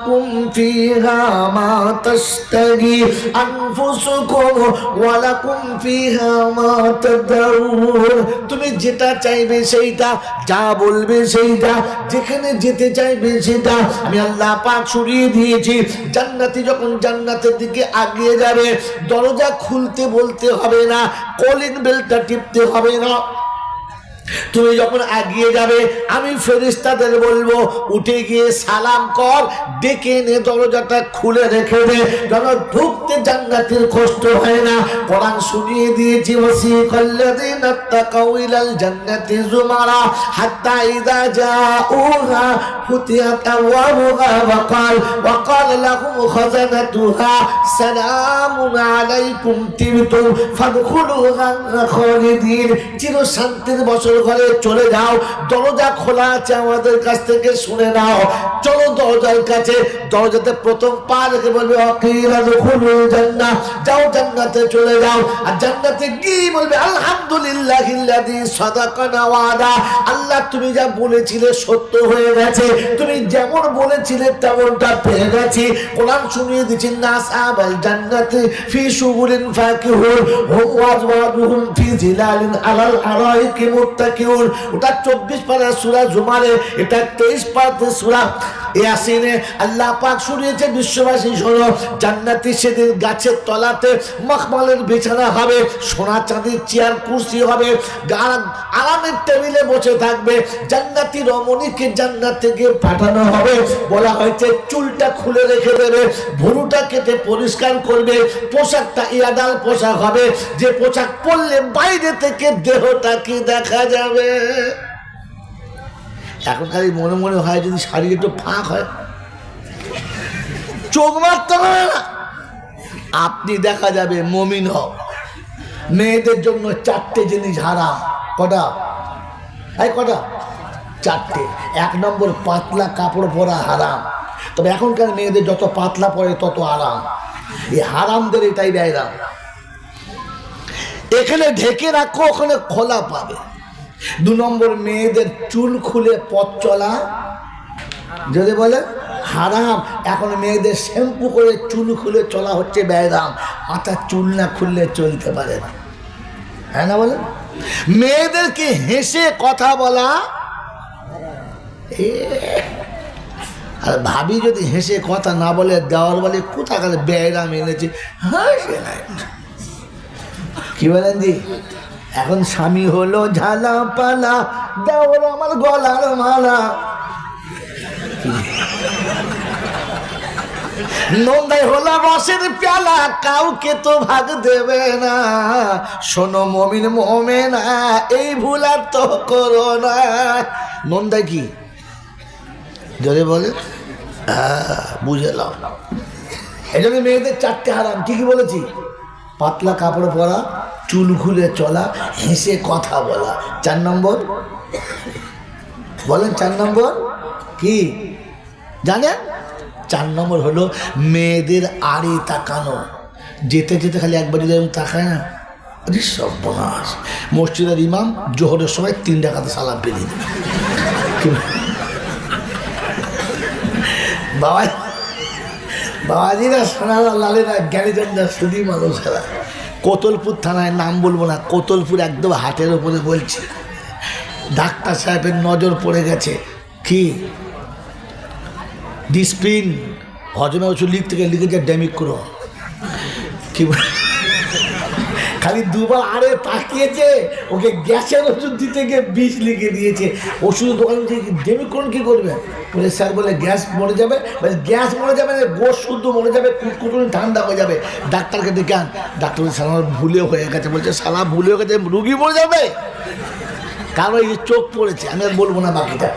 লাকুম ফিহা মা তাশতাহি আনফুসুকুম ওয়া লাকুম ফিহা মা তাদউন। তুমি যেটা চাইবে সেইটা, যা বলবে সেইটা, যেখানে যেতে চাইবে সেটা আমি আল্লাহ পাক শুনিয়ে দিয়েছি। জান্নাতি যখন জান্নাতের দিকে এগিয়ে যাবে, দরজা খুলতে বলতে হবে না, কলিং বেলটা টিপতে হবে না। তুমি যখন এগিয়ে যাবে আমি ফেরেশতাদের বলবো উঠে গিয়ে সালাম কর, ডেকে এনে দরজাটা খুলে রেখে দে, যেন ঢুকতে জান্নাতের কষ্ট হয় না। কোরআন শুনিয়ে দিয়েছি ওয়াসিকাল্লাযীনা তাকাউ ইলাল জান্নাতি যুমারা হাত্তা ইযা জাউহা ফুতিহাত আবওয়াবুহা ওয়া ক্বালা লাহুম খাযানাতুহা সালামুন আলাইকুম তিবতুম ফাদখুলুহা খালিদিন। চিরশান্তির বছর ঘরে চলে যাও, দরজা খোলা আছে আমাদের কাছ থেকে শুনে নাও। চলো দরজার কাছে, দরজাতে প্রথম পা রেখে বলবে আকিরা দুখুলুল জান্নাহ, যাও জান্নাতে চলে যাও। আর জান্নাতে গিয়ে বলবে আলহামদুলিল্লাহিল্লাযী সাদাকানা ওয়াদা, আল্লাহ তুমি যা বলেছিলে সত্য হয়ে গেছে, তুমি যেমন বলেছিলে তেমনটা পেয়ে গেছি। কোরআন শুনিয়ে দিচ্ছেন নাস আবাল জান্নাতি ফি শুগুরিন ফাকিহুন হুম ওয়াজওয়াজুহুম ফি জিলালিন আলাল আরাইকি মুত্তাকিউন। ওটা 24 পারা সূরা জুমারে, এটা 23 পারা সূরা ইয়াসিনে আল্লাহ পাক শুনিয়েছে বিশ্ববাসী শোনো, জান্নাতি সেদিন গাছের তলাতে মখমলের বিছানা হবে, সোনা চাঁদির চেয়ার কুরসি হবে, আরামের টেবিলে বসে থাকবে। জান্নাতি রমণীকে জান্নাত থেকে পাঠানো হবে, বলা হয়েছে চুলটা খুলে রেখে দেবে, ভুরুটা কেটে পরিষ্কার করবে, পোশাকটা ইয়াদাল পোশাক হবে, যে পোশাক পরলে বাইরে থেকে দেহটাকে দেখা যাবে। এখন খালি মনে মনে হয় যদি শাড়ি একটু ফাঁক হয়, চোখ মারতে হবে না, আপনি দেখা যাবে মুমিন হও। মেয়েদের জন্য 4টে জিনিস হারাম। কটা? কটা? 4টে। 1 নম্বর পাতলা কাপড় পরা হারাম। তবে এখনকার মেয়েদের যত পাতলা পরে তত আরাম। এই হারামদের এটাই ব্যায়াম। এখানে ঢেকে রাখো, ওখানে খোলা পাবে। 2 নম্বর মেয়েদের চুল খুলে পথ চলা যদি বলে হারাম। এখন মেয়েদের শ্যাম্পু করে চুল খুলে চলা হচ্ছে ব্যায়াম। মাথার চুল না খুললে চলতে পারে না, হ্যাঁ না বলেন? মেয়েদেরকে হেসে কথা বলা, আর ভাবি যদি হেসে কথা না বলে দেওয়ার বলে কোথাকার ব্যায়াম এনেছে, হাসে না। কি বলেন জি? এখন স্বামী হলো ঝালা পালা, দেওয়ার আমার গলার মালা। নন্দাই হলো রসের প্যালা, কাউকে তো ভাগ দেবে না। শোনো মমিন মোমেনা, এই ভুল আর তো করো না। নন্দাই কি যদি বলে বুঝলাম। এই জন্য মেয়েদের 4টে হারাম। কি কি বলেছি? পাতলা কাপড় পরা, চুল খুলে চলা, হেসে কথা বলা। 4 নম্বর বলেন, 4 নম্বর কি জানেন? 4 নম্বর হলো মেয়েদের আড়ে তাকানো। যেতে যেতে খালি একবার যদি এরকম তাকায় না, সর্বনাশ। মসজিদের ইমাম জোহরের সময় 3 রাকাতে সালাম পেরিয়ে দেবে। বাবাজিরা সোনারা লালেরা জ্ঞানীজনরা শুধু মানুষেরা। কোতলপুর থানায়, নাম বলবো না, কোতলপুর একদম হাটের ওপরে বলছি, ডাক্তার সাহেবের নজর পড়ে গেছে। কি ডিসপ্রিন হজমে ওষুধ লিখতে গিয়ে লিখেছে ডেমিক্রো। কি খালি 2বার আরে তাকিয়েছে, ওকে গ্যাসের ওষুধ দিতে গিয়ে বিষ লিখে দিয়েছে। ওষুধ দোকানে ডেমিক্রন কি করবে বলে, স্যার বলে গ্যাস মরে যাবে। গ্যাস মরে যাবে না, গোশ শুদ্ধ মরে যাবে, কুটকুটুনি ঠান্ডা হয়ে যাবে। ডাক্তারকে ডেকে আন। ডাক্তার বলছে সালা ভুলে হয়ে গেছে। বলছে সালা ভুলে হয়ে গেছে, রুগী মরে যাবে, কারণ এই চোখ পড়েছে। আমি আর বলবো না বাকিটা।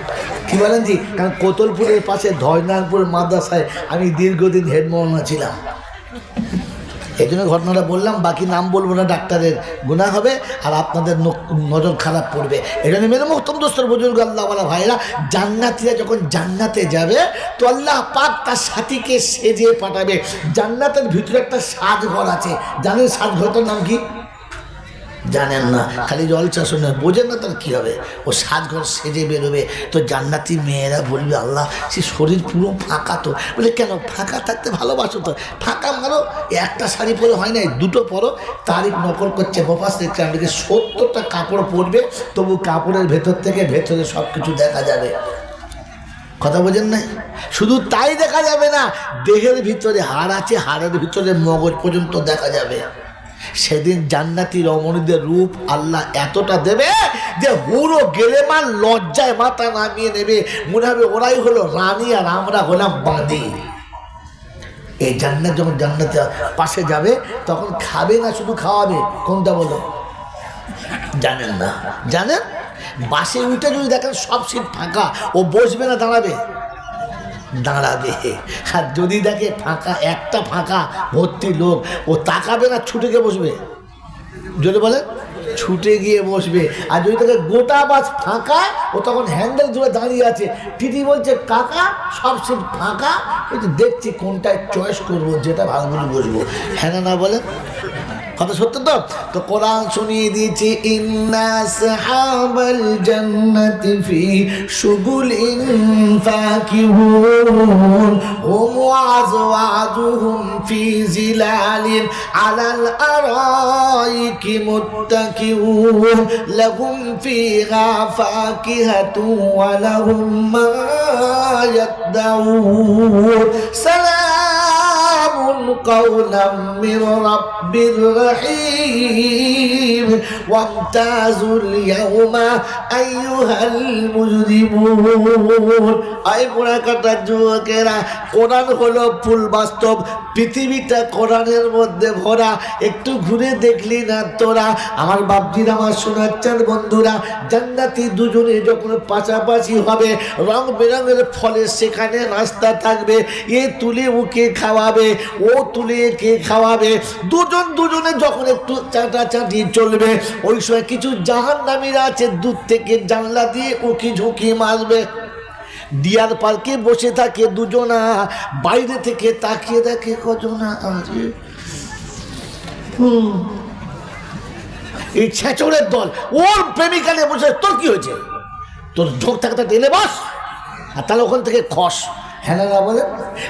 কি বলেন জি? কারণ কোতলপুরের পাশে ধর্নারপুর মাদ্রাসায় আমি দীর্ঘদিন হেড মাওলানা ছিলাম। এই জন্য ঘটনাটা বললাম, বাকি নাম বলবো না, ডাক্তারের গুনাহ হবে আর আপনাদের নজর খারাপ পড়বে। এই জন্য মেরে মোহতরম দোস্তর বুজুর্গ আল্লাহওয়ালা ভাইরা, জান্নাতীরা যখন জান্নাতে যাবে তো আল্লাহ পাক তার সাথীকে সেজে পাঠাবে। জান্নাতের ভিতরে একটা সাজঘর আছে, জানেন সাজঘরটার নাম কি? জানেন না, খালি জলসা শুনে বোঝেন না তার কী হবে। ও সাজঘর সেজে বেরোবে তো জান্নাতি মেয়েরা বলবে আল্লাহ সে শরীর পুরো ফাঁকা, তো বলে কেন ফাঁকা থাকতে ভালোবাসো তো, ফাঁকা মারো, একটা শাড়ি পরে হয় নাই দুটো পরো। তারিখ নকল করছে বপাস দেখছে আমাদেরকে 70টা কাপড় পরবে, তবু কাপড়ের ভেতর থেকে ভেতরে সব কিছু দেখা যাবে। কথা বোঝেন না? শুধু তাই দেখা যাবে না, দেহের ভিতরে হাড় আছে, হাড়ের ভিতরে মগজ পর্যন্ত দেখা যাবে। সেদিন জান্নাতি রমণীদের রূপ আল্লাহ এতটা দেবে যে হুড়ো গেলেমান লজ্জায় মাথা নামিয়ে নেবে, মনে হবে ওরাই হলো রানী আর আমরা হলাম বাঁধি। এই জান্নাত যখন জান্নাতের পাশে যাবে তখন খাবে না, শুধু খাওয়াবে। কোনটা বলো? জানেন না? জানেন? বাসে উঠে যদি দেখেন সব সিট ফাঁকা, ও বসবে না দাঁড়াবে? দাঁড়াবে। আর যদি দেখে ফাঁকা, একটা ফাঁকা ভর্তি লোক, ও তাকাবে না, ছুটে গিয়ে বসবে। যদি বলেন ছুটে গিয়ে বসবে। আর যদি দেখে গোটা বাস ফাঁকা, ও তখন হ্যান্ডেল ধরে দাঁড়িয়ে আছে। টিটি বলছে কাকা সব সিট ফাঁকা, ওই যে দেখছি কোনটায় চয়েস করবো, যেটা ভালো বলে বসবো। হ্যাঁ না বলেন? কথা সত্য তো? তো কোরআন শুনিয়ে দিয়েছে ইন্না আসহাবাল জান্নাতি ফি শুগুলিন ফাকিহুন হুম ওয়াজওয়াজুহুম ফি জিলালিন আলাল আরাইকি মুত্তাকিউন লাহুম ফিহা ফাকিহাতু ওয়া লাহুম মা ইয়াদউন সালামুন কাওলাম মির রাব্বির রহিম ওয়ামতাজুল ইয়াওমা আইয়ুহাল মুজরিমুন। আই পুরা কাটা যুবকেরা, কোরআন হলো ফুল বাস্তব, পৃথিবীটা কোরআনের মধ্যে ভরা। একটু ঘুরে দেখলি না তোরা? আমার বাপজির, আমার শোনাচ্ছেন বন্ধুরা, জান্নাতি দুজনে যখন পাশাপাশি হবে, রং বেরঙের ফলে সেখানে নাস্তা থাকবে। এ তুলে ওকে খাওয়াবে, ও তুলে একে খাওয়াবে। দুজন দুজনে যখন একটু চাটাচাটি চলবে, ওই সময় কিছু জাহান্নামীরা আছে দূর থেকে জানলা দিয়ে উকি ঝুঁকি মারবে। ডিয়ার পার্কে বসে থাকে দুজনা, বাইরে থেকে তাকিয়ে দেখে কজনা আছে। এই ছেঁচড়ের দল ওর প্রেমিকা নিয়ে বসে, তোর কি হয়েছে? তোর ঝোঁক থাকতে টেনে বস, আর তাহলে ওখান থেকে খস। হ্যাঁ না বলে?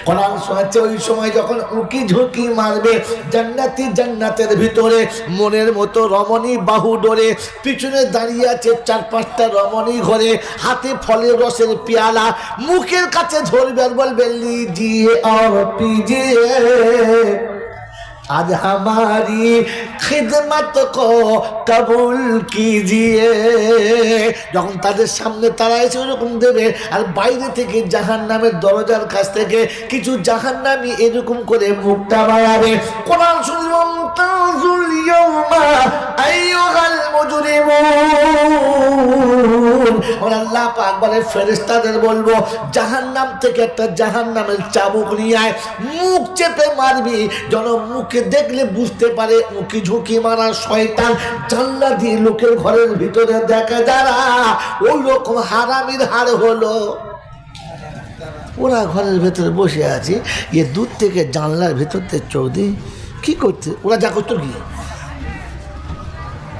কোরআন শোনাচ্ছে ওই সময় যখন উকি ঝুঁকি মারবে, জান্নাতি জান্নাতের ভিতরে মনের মতো রমণী বাহু ডোরে, পিছনে দাঁড়িয়ে আছে 4-5টা রমণী ঘরে, হাতে ফলের রসের পেয়ালা, মুখের কাছে ধরবে আর বলবে লিজিয়ে আর পিজিয়ে आज हमारी खिदमत को कबूल कीजिए। যখন তাদের সামনে তারা এসে ওরকম দেবে, আর বাইরে থেকে জাহান্নামের দরজার কাছ থেকে কিছু জাহান্নামী এরকম করে মুখটা বাড়াবে। কোরআন শুনলাম তাজুল ইয়াউমা আইয়ুহাল মুজরিমুন। আল্লাহ পাক বলে ফেরেশতাদের বলবো জাহান্নাম থেকে একটা জাহান্নামের চাবুক নিয়ে আয়, মুখ চেপে মারবি, যেন মুখে দেখলে বুঝতে পারে উকি ঝুঁকি মারা শয়তান। জানলা দিয়ে লোকের ঘরের ভিতরে দেখা যারা, ওই রকম হারামির হাড় হলো। ওরা ঘরের ভেতরে বসে আছে, এ দূর থেকে জানলার ভেতর থেকে চৌধুরী কি করছে, ওরা যা করতো কি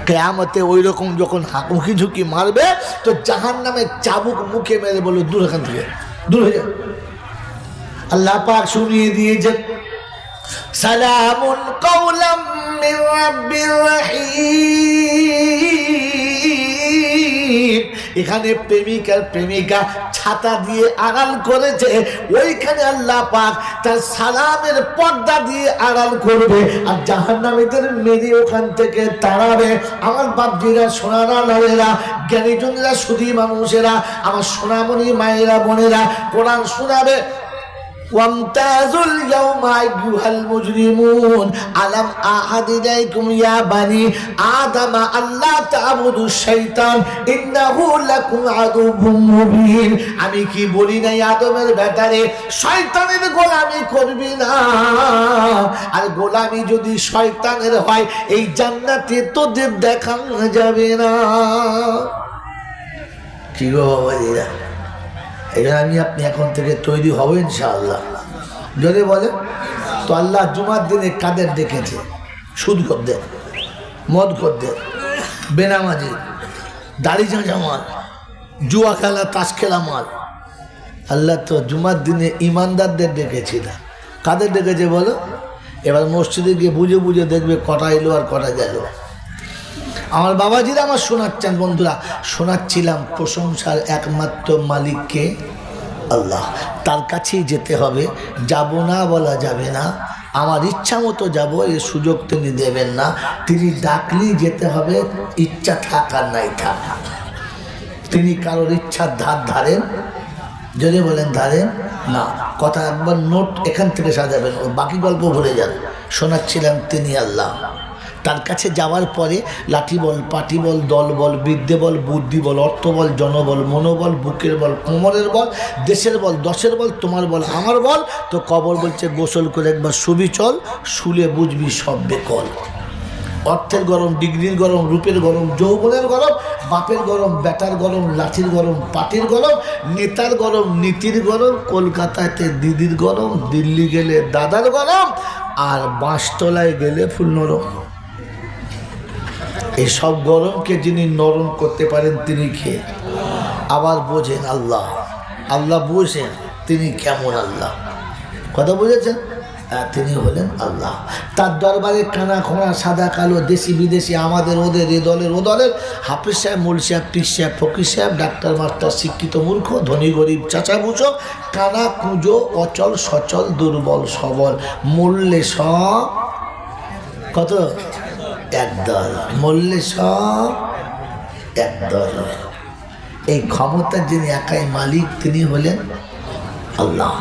কেয়ামতে ওই রকম যখন উকি ঝুঁকি মারবে, তো জাহান্নামের চাবুক মুখে মেরে বললো দূর এখান থেকে, দূর হয়ে যা। আল্লাহ পাক শুনিয়ে দিয়েছে সালামুন কাওলাম মির রাব্বির রহিম। এখানে প্রেমিকার প্রেমিকা ছাতা দিয়ে আড়াল করেছে, ওইখানে আল্লাহ পাক তার সালামের পর্দা দিয়ে আড়াল করবে, আর জাহান্নামীদের মেরে ওখান থেকে তাড়াবে। আমার বাপজিরা, সোনারা, লালেরা, জ্ঞানীজনেরা, সুধী মানুষেরা, আমার সোনামণি মায়েরা, বোনেরা, কোরআন শোনাবে ওয়ামতাজুল ইয়াউমা আইয়ুহাল মুজরিমুন আলাম আহাদ ইলাইকুম ইয়া বানি আদম আল্লা তা'বুদু শাইতান ইন্নাহু লাকুম আদুউম মুবিন। আমি কি বলি নাই আদমের বেটারে শয়তানের গোলামি করবি না? আর গোলামি যদি শয়তানের হয়, এই জান্নাতে তোদের দেখা যাবে না। কি গো বাবাজিরা, এখানে আমি আপনি এখন থেকে তৈরি হব ইনশাআল্লাহ। যদি বলে তো আল্লাহ জুমার দিনে কাদের ডেকেছে? সুদ খদ্দের, মদ খদ্দের, বেনামাজি, দাড়ি ঝাঁঝা মাল, জুয়া খেলা, তাস খেলা মাল। আল্লাহ তো জুমার দিনে ইমানদারদের ডেকেছিল। কাদের ডেকেছে বলো? এবার মসজিদে গিয়ে বুঝে বুঝে দেখবে কটা এলো আর কটা গেল। আমার বাবাজিরা আমার শোনাচ্ছেন, বন্ধুরা শোনাচ্ছিলাম, প্রশংসার একমাত্র মালিককে আল্লাহ, তার কাছেই যেতে হবে। যাব না বলা যাবে না, আমার ইচ্ছা মতো যাবো এই সুযোগ তিনি দেবেন না। তিনি ডাকলেই যেতে হবে, ইচ্ছা থাক আর নাই থাক। তিনি কারোর ইচ্ছার ধার ধারেন, যদি বলেন ধারেন না। কথা একবার নোট এখান থেকে সাজাবেন, ও বাকি গল্প ভুলে যান। শোনাচ্ছিলাম তিনি আল্লাহ। তার কাছে যাওয়ার পরে লাঠি বল, পাটি বল, দল বল, বিদ্যে বল, বুদ্ধি বল, অর্থ বল, জনবল, মনোবল, বুকের বল, কোমরের বল, দেশের বল, দশের বল, তোমার বল, আমার বল। তো কবর বলছে গোসল করে একবার শুবি চল, শুলে বুঝবি সব বেকল। অর্থের গরম, ডিগ্রির গরম, রূপের গরম, যৌবনের গরম, বাপের গরম, বেটার গরম, লাঠির গরম, পাটির গরম, নেতার গরম, নীতির গরম, কলকাতাতে দিদির গরম, দিল্লি গেলে দাদার গরম, আর বাঁশতলায় গেলে ফুল নরম। এই সব গরমকে যিনি নরম করতে পারেন তিনি কে? আবার বোঝেন আল্লাহ, আল্লাহ বোঝেন তিনি কেমন আল্লাহ। কথা বুঝেছেন? তিনি হলেন আল্লাহ। তার দরবারে কানা খোঁড়া, সাদা কালো, দেশি বিদেশি, আমাদের ওদের, এ দলের ও দলের, হাফিজ সাহেব, মুল সাহেব, পীর সাহেব, ফকির সাহেব, ডাক্তার মাস্টার, শিক্ষিত মূর্খ, ধনী গরিব, চাচা বুঝো, কানা কুঁজো, অচল সচল, দুর্বল সবল, মূল্যে সব কত একদল, মূল্যে সব একদল। এই ক্ষমতার যিনি একাই মালিক তিনি হলেন আল্লাহ।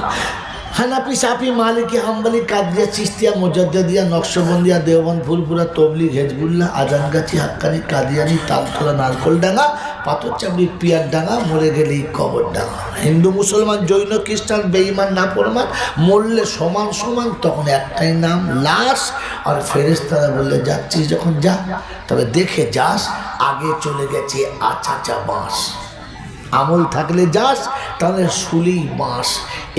হানাফি, সাফি, মালিকি, হাম্বলি, কাদরিয়া, চিশতিয়া, মুজাদ্দিদিয়া, নকশবন্দিয়া, দেওবন্দ, ফুলপুরা, তবলিগ, হেজবুল্লাহ, আজানগাছি, হাক্কানি, কাদিয়ানি, তালতলা, নারকলডাঙ্গা, পাথরচাবড়ি, পিয়ারডাঙ্গা, মরে গেলেই কবরডাঙ্গা। হিন্দু, মুসলমান, জৈন, খ্রিস্টান, বেঈমান, নাফরমান, মরলে সমান সমান, তখন একটাই নাম লাশ। আর ফেরেশতারা বললে যাচ্ছিস যখন যা, তবে দেখে যাস আগে চলে গেছে আচাচা বাঁশ। আমল থাকলে যাস, তাহলে শুলি বাঁশ।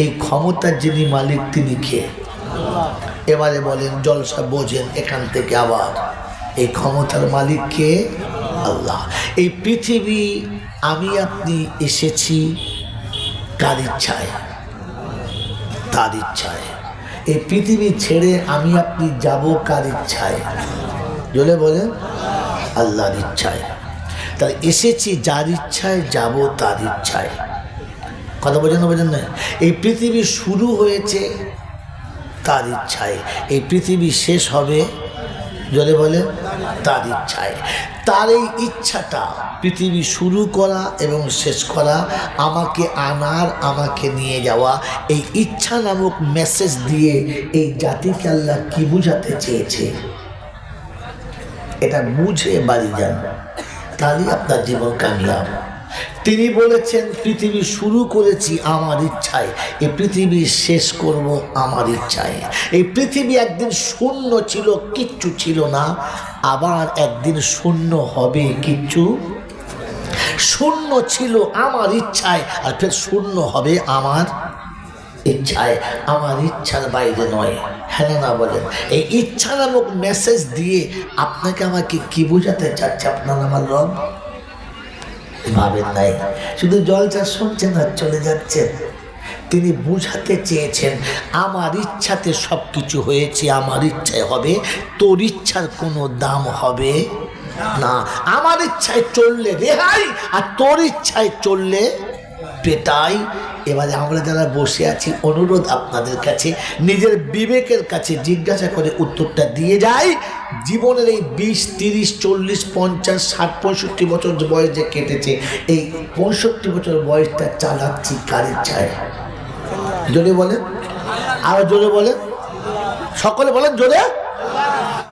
এই ক্ষমতার যিনি মালিক তিনি কে? এবারে বলেন, জলসা বোঝেন এখান থেকে আবার। এই ক্ষমতার মালিক কে? আল্লাহ। এই পৃথিবী আমি আপনি এসেছি কার ইচ্ছায়? তার ইচ্ছায়। এই পৃথিবী ছেড়ে আমি আপনি যাব কার ইচ্ছায়? জলে বলেন আল্লাহর ইচ্ছায়। তাই এসেছি যার ইচ্ছায়, যাব তার ইচ্ছায়। কথা বোঝেন না? বোঝেন না? এই পৃথিবী শুরু হয়েছে তার ইচ্ছায়, এই পৃথিবী শেষ হবে যদি বলেন তার ইচ্ছায়। তার এই ইচ্ছাটা পৃথিবী শুরু করা এবং শেষ করা, আমাকে আনার, আমাকে নিয়ে যাওয়া, এই ইচ্ছা নামক মেসেজ দিয়ে এই জাতিকে আল্লাহ কি বুঝাতে চেয়েছে এটা বুঝে বাড়ি যান, তাহলে আপনার জীবন কামিয়াব। তিনি বলেছেন পৃথিবী শুরু করেছি আমার ইচ্ছায়, এই পৃথিবী শেষ করব আমার ইচ্ছায়। এই পৃথিবী একদিন শূন্য ছিল, কিচ্ছু ছিল না, আবার একদিন শূন্য হবে, কিচ্ছু শূন্য ছিল আমার ইচ্ছায়, আর ফের শূন্য হবে আমার ইচ্ছায়। আমার ইচ্ছার বাইরে নয়। হ্যাঁ না বলেন? এই ইচ্ছা নামক মেসেজ দিয়ে আপনাকে আমাকে কি বোঝাতে চাচ্ছে আপনার আমার রব? ভাবেন নাই, শুধু জলসা শুনছেন আর চলে যাচ্ছেন। তিনি বুঝাতে চেয়েছেন আমার ইচ্ছাতে সব কিছু হয়েছে, আমার ইচ্ছায় হবে, তোর ইচ্ছার কোনো দাম হবে না। আমার ইচ্ছায় চললে রেহাই, আর তোর ইচ্ছায় চললে পেটাই। এবারে আমরা যারা বসে আছি, অনুরোধ আপনাদের কাছে, নিজের বিবেকের কাছে জিজ্ঞাসা করে উত্তরটা দিয়ে যাই। জীবনের এই 20, 30, 40, 50, 60, 65 বছর বয়স যে কেটেছে, এই 65 বছর বয়সটা চালাচ্ছি কার ইচ্ছায়? জোরে বলেন, আরো জোরে বলেন, সকলে বলেন জোরে।